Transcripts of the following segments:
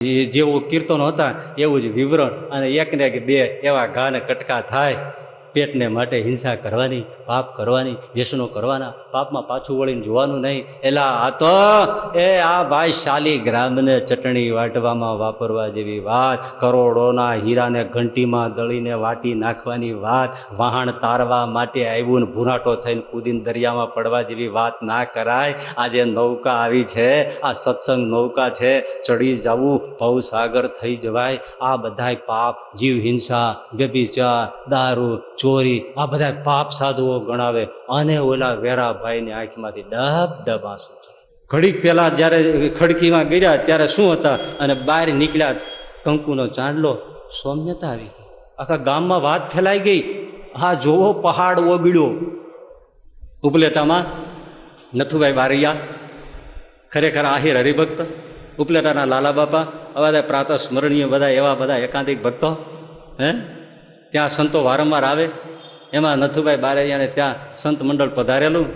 જેવું કીર્તનો હતા એવું જ વિવરણ, અને એક ને એક બે એવા ઘા ને કટકા થાય. પેટને માટે હિંસા કરવાની, પાપ કરવાની, વ્યસનો કરવાના, પાપમાં પાછું વળીને જોવાનું નહીં. એલા આ તો આ ભાઈ શાલીગ્રામને ચટણી વાટવામાં વાપરવા જેવી વાત, કરોડોના હીરાને ઘંટીમાં દળીને વાટી નાખવાની વાત, વહાણ તારવા માટે આવ્યું ને ભૂરાટો થઈને કૂદીને દરિયામાં પડવા જેવી વાત ના કરાય. આજે નૌકા આવી છે, આ સત્સંગ નૌકા છે, ચડી જવું, ભવસાગર થઈ જવાય. આ બધાય પાપ, જીવ હિંસા, વ્યભિચાર, દારૂ, ચોરી, આ બધા પાપ સાધુઓ ગણાવે. અને ઓલા વેરાભાઈની આંખમાંથી ડબ ડબ આંસુ છે. ઘડીક પહેલા જ્યારે ખડકીમાં ગયા ત્યારે શું હતા, અને બહાર નીકળ્યા કંકુનો ચાંદલો, સૌમ્યતા આવી ગઈ. આખા ગામમાં વાત ફેલાઈ ગઈ. હા જોવો પહાડ ઓગળ્યો. ઉપલેટામાં નથુભાઈ બારૈયા ખરેખર આહિર હરિભક્ત, ઉપલેટાના લાલા બાપા, આવા પ્રાતઃ સ્મરણીય બધા એવા બધા એકાંતિક ભક્તો, ત્યાં સંતો વારંવાર આવે. એમાં નથુભાઈ બારૈયાને ત્યાં સંત મંડળ પધારેલું.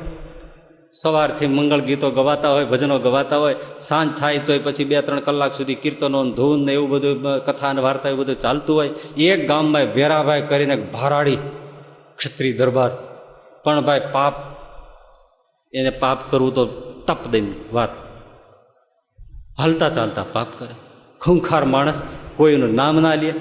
સવારથી મંગળ ગીતો ગવાતા હોય, ભજનો ગવાતા હોય, સાંજ થાય તોય પછી 2-3 કલાક સુધી કીર્તનો, ધૂન ને એવું બધું, કથા અને વાર્તા એવું બધું ચાલતું હોય. એક ગામમાં વેરાભાઈ કરીને ભારાડી ક્ષત્રિય દરબાર, પણ ભાઈ પાપ, એને પાપ કરવું તો તપ દઈને વાત, હાલતા ચાલતા પાપ કરે. ખૂંખાર માણસ, કોઈનું નામ ના લે.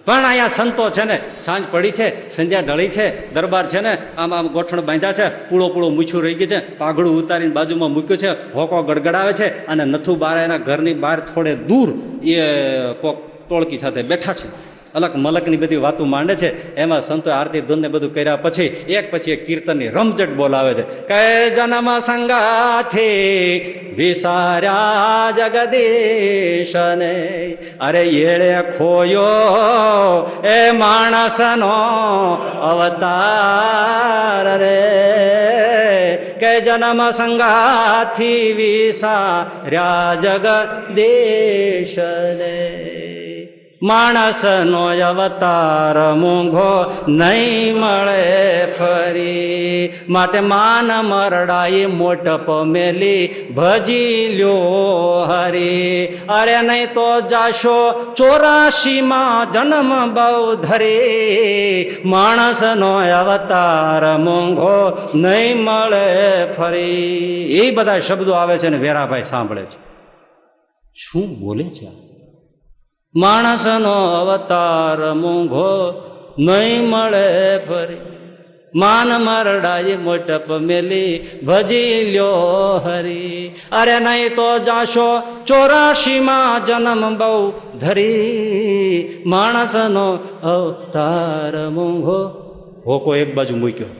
પણ અહીંયા સંતો છે ને, સાંજ પડી છે, સંધ્યા ઢળી છે, દરબાર છે ને, આમ આમ ગોઠણ બાંધ્યા છે, પૂળો પૂળો મૂછું રહી ગયું છે, પાઘડું ઉતારીને બાજુમાં મૂક્યું છે, હોકો ગડગડાવે છે, અને નથુ બારાના ઘરની બહાર થોડે દૂર એ કોક ટોળકી સાથે બેઠા છે, અલગ મલકની બધી વાતો માંડે છે. એમાં સંતો આરતી ધૂન ને બધું કર્યા પછી એક પછી એક કીર્તનની રમઝટ બોલાવે છે. કે જન્મ સંગાથી વિસાર્યા જગદીશને, અરે એળે ખોયો એ માણસનો અવતાર રે. કે જન્મ સંગાથી વિસાર્યા જગદીશને, માણસનો અવતાર મોંઘો નહીં મળે ફરી. માટે માન મરડાઈ મોટપ મેલી ભજી લ્યો હરી. અરે નહીં તો જાશો 84માં જન્મ બહુ ધરી. માણસનો અવતાર મોંઘો નહીં મળે ફરી. એ બધા શબ્દો આવે છે ને વેરાભાઈ સાંભળે છે. શું બોલે છે? માણસનો અવતાર મોંઘો નહીં મળે ફરી. માન મરડાઈ મોટપ મેલી ભજી લ્યો હરી. અરે નહીં તો જાશો 84માં જન્મ બહુ ધરી. માણસનો અવતાર મોંઘો. હોકો એક બાજુ મૂક્યો,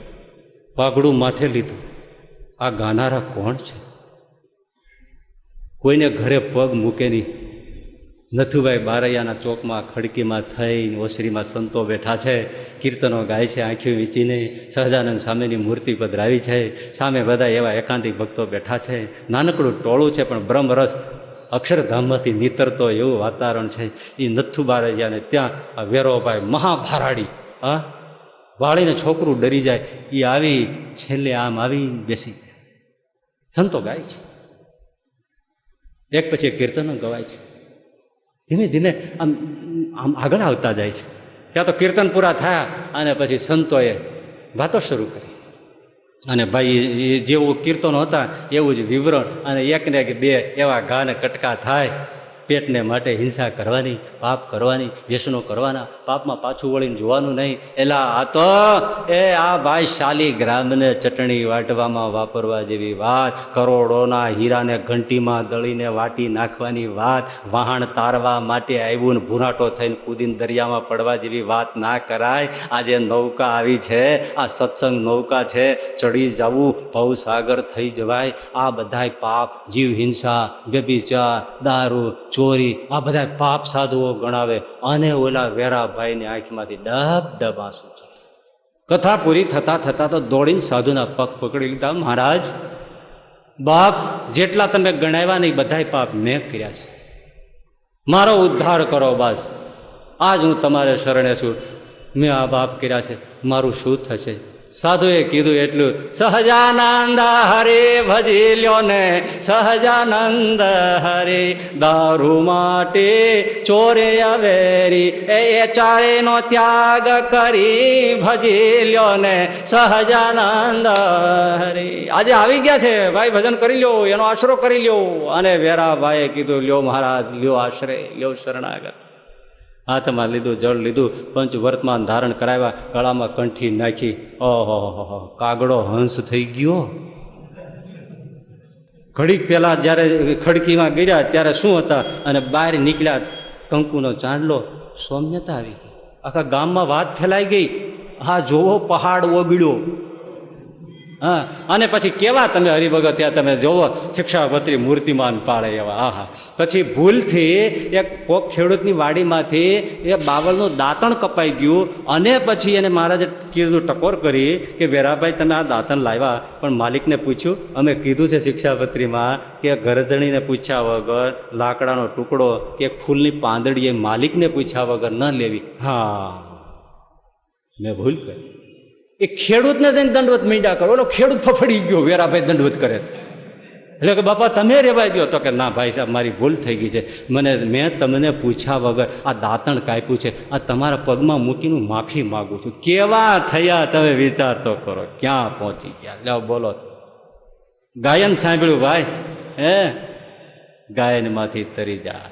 પાઘડું માથે લીધું. આ ગાનારા કોણ છે? કોઈને ઘરે પગ મૂકે નહીં. નથુભાઈ બારૈયાના ચોકમાં ખડકીમાં થઈને ઓસરીમાં સંતો બેઠા છે, કીર્તનો ગાય છે આંખીઓ વીંચીને. સહજાનંદ સ્વામીની મૂર્તિ પધરાવી છે, સામે બધા એવા એકાંતિક ભક્તો બેઠા છે. નાનકડું ટોળું છે, પણ બ્રહ્મરસ અક્ષરધામમાંથી નીતરતો એવું વાતાવરણ છે. એ નથુ બારૈયાને ત્યાં આ વેરોભાઈ મહાભારાડી, વાળીને છોકરું ડરી જાય એ આવી છેલ્લે આમ આવી બેસી જાય. સંતો ગાય છે, એક પછી એક કીર્તનો ગવાય છે. ધીમે ધીમે આમ આમ આગળ આવતા જાય છે. ત્યાં તો કીર્તન પૂરા થયા અને પછી સંતોએ વાતો શરૂ કરી. અને ભાઈ જેવું કીર્તનો હતા એવું જ વિવરણ, અને એક ને એક બે એવા ઘા ને કટકા થાય. પેટને માટે હિંસા કરવાની, પાપ કરવાની, વ્યસનો કરવાના, પાપમાં પાછું વળીને જોવાનું નહીં. એલા આ તો આ ભાઈ શાલીગ્રામને ચટણી વાટવામાં વાપરવા જેવી વાત, કરોડોના હીરાને ઘંટીમાં દળીને વાટી નાખવાની વાત, વહાણ તારવા માટે આવ્યું ને ભૂરાટો થઈને કૂદીને દરિયામાં પડવા જેવી વાત ના કરાય. આજે નૌકા આવી છે, આ સત્સંગ નૌકા છે, ચડી જવું, ભવસાગર થઈ જવાય. આ બધાય પાપ, જીવ હિંસા, વ્યભિચાર, દારૂ, ચોરી, આ બધા પાપ સાધુઓ ગણાવે. અને ઓલા વેરાભાઈની આંખમાંથી ડબ ડબ આંસુ છે. કથા પૂરી થતા થતા તો દોડીને સાધુના પગ પકડી લીધા. મહારાજ બાપ જેટલા તમે ગણાવ્યા નહીં બધાય પાપ મેં કર્યા છે, મારો ઉદ્ધાર કરો. બસ આજ હું તમારે શરણે છું. મેં આ પાપ કર્યા છે, મારું શું થશે? સાધુએ કીધું એટલું, સહજાનંદ હરે ભજી લ્યો ને, સહજાનંદ હરે દારૂ માટે ચોરે અવેરી, એ ચારેનો ત્યાગ કરી ભજી લ્યો ને, સહજાનંદ હરે. આજે આવી ગયા છે ભાઈ, ભજન કરી લ્યો, એનો આશરો કરી લ્યો. અને વેરાભાઈએ કીધું, લ્યો મહારાજ, લ્યો આશ્રય, લ્યો શરણાગત. હાથમાં લીધું, જળ લીધું, પંચ વર્તમાન ધારણ કરાવ્યા, ગળામાં કંઠી નાખી. ઓહો, કાગડો હંસ થઈ ગયો. ઘડીક પેલા જયારે ખડકીમાં ગયા ત્યારે શું હતા, અને બહાર નીકળ્યા કંકુનો ચાંદલો, સૌમ્યતા આવી ગઈ. આખા ગામમાં વાત ફેલાઈ ગઈ, હા જોવો પહાડ ઓગળ્યો. હા, અને પછી કેવા તમે હરિભગત ત્યાં તમે જોવો, શિક્ષાપત્રી મૂર્તિમાન પાડે એવા. આહા. પછી ભૂલથી એક કોક ખેડૂતની વાડીમાંથી એ બાવળનું દાંતણ કપાઈ ગયું, અને પછી એને મહારાજે કીધું, ટકોર કરી કે વેરાભાઈ તમે આ દાંતણ લાવ્યા, પણ માલિકને પૂછ્યું, અમે કીધું છે શિક્ષાપત્રીમાં કે ગરદણીને પૂછ્યા વગર લાકડાનો ટુકડો કે ફૂલની પાંદડી એ માલિકને પૂછ્યા વગર ન લેવી. હા, મેં ભૂલ કરી. એ ખેડૂતને જઈને દંડવત મીંડા કરો, ઓલો ખેડૂત ફફડી ગયો, વેરાભાઈ દંડવત કરે. એટલે કે બાપા તમે રેવાઈ ગયો. તો કે ના ભાઈ સાહેબ, મારી ભૂલ થઈ ગઈ છે, મેં તમને પૂછ્યા વગર આ દાંતણ કાપ્યું છે, આ તમારા પગમાં મૂકીને માફી માગું છું. કેવા થયા તમે વિચાર તો કરો, ક્યાં પહોંચી ગયા. જાઓ બોલો. ગાયન સાંભળ્યું ભાઈ, હે ગાયનમાંથી તરી જા.